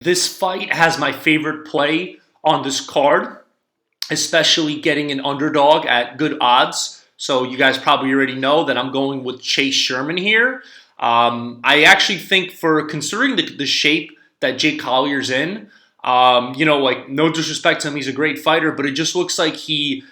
This fight has my favorite play on this card, especially getting an underdog at good odds. So you guys probably already know that I'm going with Chase Sherman here. I actually think for considering the shape that Jake Collier's in, like no disrespect to him, he's a great fighter, but it just looks like he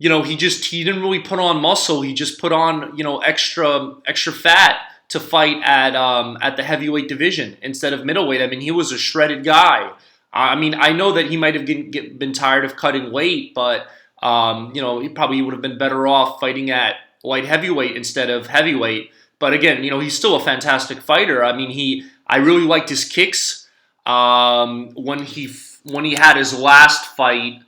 didn't really put on muscle. He just put on extra fat to fight at the heavyweight division instead of middleweight. I mean, he was a shredded guy. I mean, I know that he might have been tired of cutting weight, but he probably would have been better off fighting at light heavyweight instead of heavyweight. But again, he's still a fantastic fighter. I mean, I really liked his kicks when he had his last fight.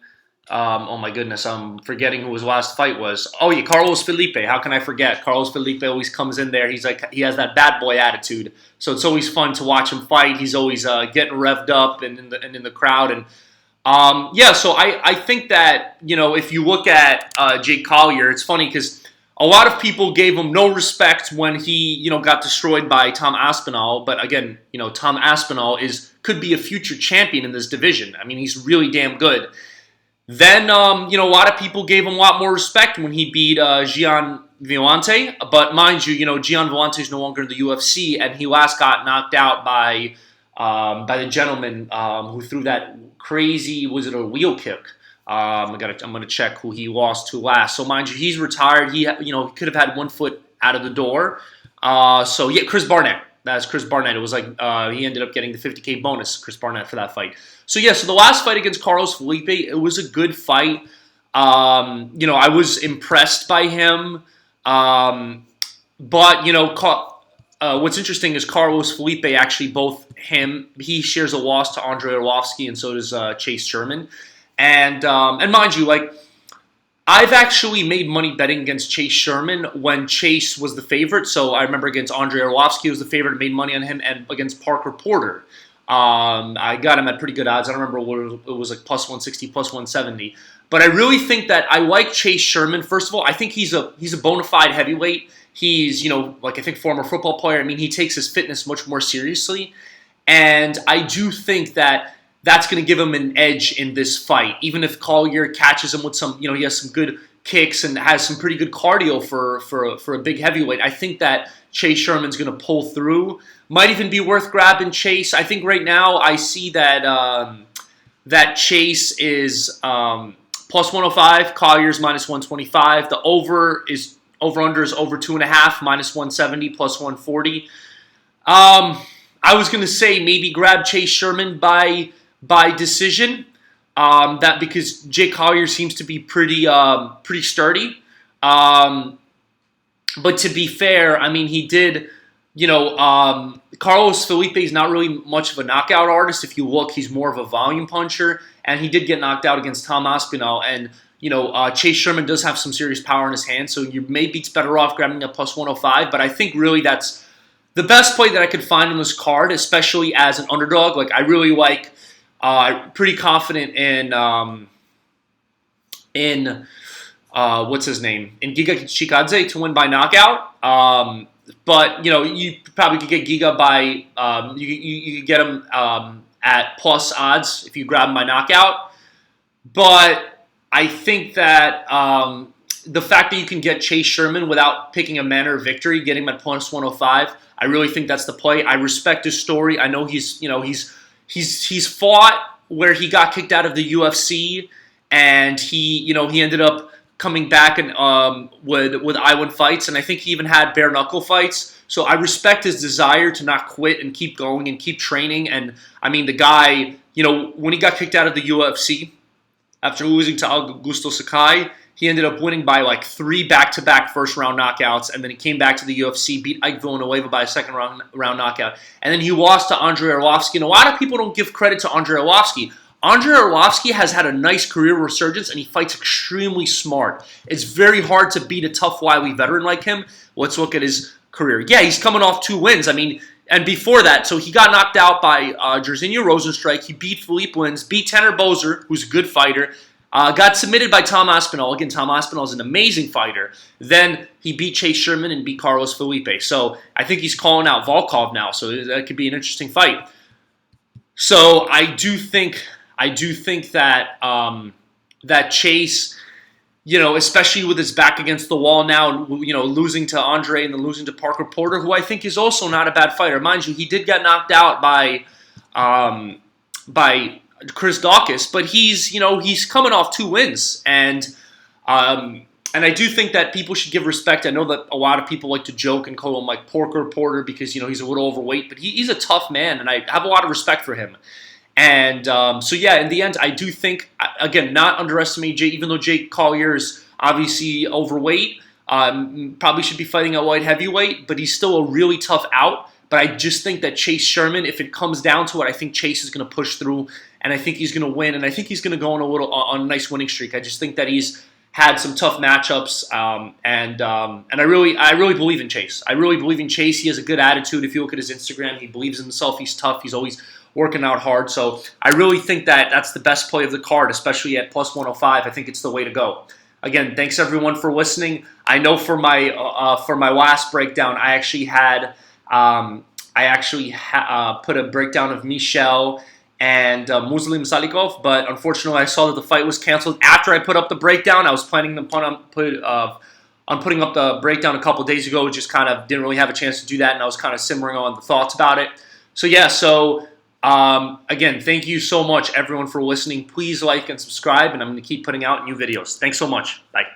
Oh my goodness, I'm forgetting who his last fight was. Oh yeah, Carlos Felipe. How can I forget? Carlos Felipe always comes in there. He has that bad boy attitude. So it's always fun to watch him fight. He's always getting revved up and in the crowd. And so I think that if you look at Jake Collier, it's funny because a lot of people gave him no respect when he got destroyed by Tom Aspinall. But again, Tom Aspinall could be a future champion in this division. I mean, he's really damn good. Then, a lot of people gave him a lot more respect when he beat Gian Villante. But mind you, Gian Villante is no longer in the UFC, and he last got knocked out by the gentleman who threw that crazy, was it a wheel kick? I'm gonna check who he lost to last. So mind you, he's retired. He could have had one foot out of the door. Chris Barnett. That's Chris Barnett. It was like he ended up getting the $50K bonus, Chris Barnett, for that fight. So the last fight against Carlos Felipe, it was a good fight. I was impressed by him. What's interesting is Carlos Felipe actually he shares a loss to Andrei Arlovski, and so does Chase Sherman. And mind you, I've actually made money betting against Chase Sherman when Chase was the favorite. So I remember against Andrei Arlovski was the favorite, made money on him, and against Parker Porter. I got him at pretty good odds. I don't remember what it was, like plus 160, plus 170. But I really think that I like Chase Sherman. First of all, I think he's a bona fide heavyweight. He's, I think former football player. I mean, he takes his fitness much more seriously. And I do think that that's going to give him an edge in this fight. Even if Collier catches him with some, he has some good kicks and has some pretty good cardio for a big heavyweight. I think that Chase Sherman's going to pull through. Might even be worth grabbing Chase. I think right now I see that that Chase is plus 105, Collier's minus 125. The over-under is over 2.5, minus 170, plus 140. I was going to say maybe grab Chase Sherman by decision. That because Jake Collier seems to be pretty sturdy. But to be fair, I mean, he did, Carlos Felipe is not really much of a knockout artist. If you look, he's more of a volume puncher, and he did get knocked out against Tom Aspinall. And, Chase Sherman does have some serious power in his hand, so you may be better off grabbing a plus 105. But I think really that's the best play that I could find on this card, especially as an underdog. I really like, pretty confident in what's his name? In Giga Chikadze to win by knockout. But you probably could get Giga by you could get him at plus odds if you grab him by knockout. But I think that the fact that you can get Chase Sherman without picking a manner of victory, getting him at plus 105, I really think that's the play. I respect his story. I know he's fought where he got kicked out of the UFC, and he ended up coming back and with I-1 fights, and I think he even had bare knuckle fights. So I respect his desire to not quit and keep going and keep training. And I mean, the guy, when he got kicked out of the UFC after losing to Augusto Sakai, he ended up winning by 3 back-to-back first-round knockouts, and then he came back to the UFC, beat Ike Villanueva by a second-round knockout, and then he lost to Andrei Arlovski. And a lot of people don't give credit to Andrei Arlovski. Andrei Arlovski has had a nice career resurgence, and he fights extremely smart. It's very hard to beat a tough, wily veteran like him. Let's look at his career. Yeah, he's coming off 2 wins. I mean, and before that, so he got knocked out by Jairzinho Rozenstruik. He beat Philippe Lins, beat Tanner Boser, who's a good fighter. Got submitted by Tom Aspinall. Again, Tom Aspinall is an amazing fighter. Then he beat Chase Sherman and beat Carlos Felipe. So I think he's calling out Volkov now. So that could be an interesting fight. So I do think that that Chase, especially with his back against the wall now, losing to Andre and then losing to Parker Porter, who I think is also not a bad fighter. Mind you, he did get knocked out um, by Chris Dawkins, but he's coming off 2 wins, and I do think that people should give respect. I know that a lot of people like to joke and call him like Porker Porter because he's a little overweight, but he's a tough man, and I have a lot of respect for him. And so yeah, in the end, I do think, again, not underestimate Jay, even though Jake Collier is obviously overweight, probably should be fighting at light heavyweight, but he's still a really tough out. But I just think that Chase Sherman, if it comes down to it, I think Chase is going to push through, and I think he's going to win, and I think he's going to go on a nice winning streak. I just think that he's had some tough matchups, and I really believe in Chase. I really believe in Chase. He has a good attitude. If you look at his Instagram, he believes in himself. He's tough. He's always working out hard. So I really think that that's the best play of the card, especially at plus 105. I think it's the way to go. Again, thanks everyone for listening. I know for my last breakdown, I actually put a breakdown of Michel and Muslim Salikov, but unfortunately I saw that the fight was canceled after I put up the breakdown. I was planning on putting up the breakdown a couple days ago, just kind of didn't really have a chance to do that, and I was kind of simmering on the thoughts about it. So yeah, again, thank you so much everyone for listening. Please like and subscribe, and I'm going to keep putting out new videos. Thanks so much. Bye.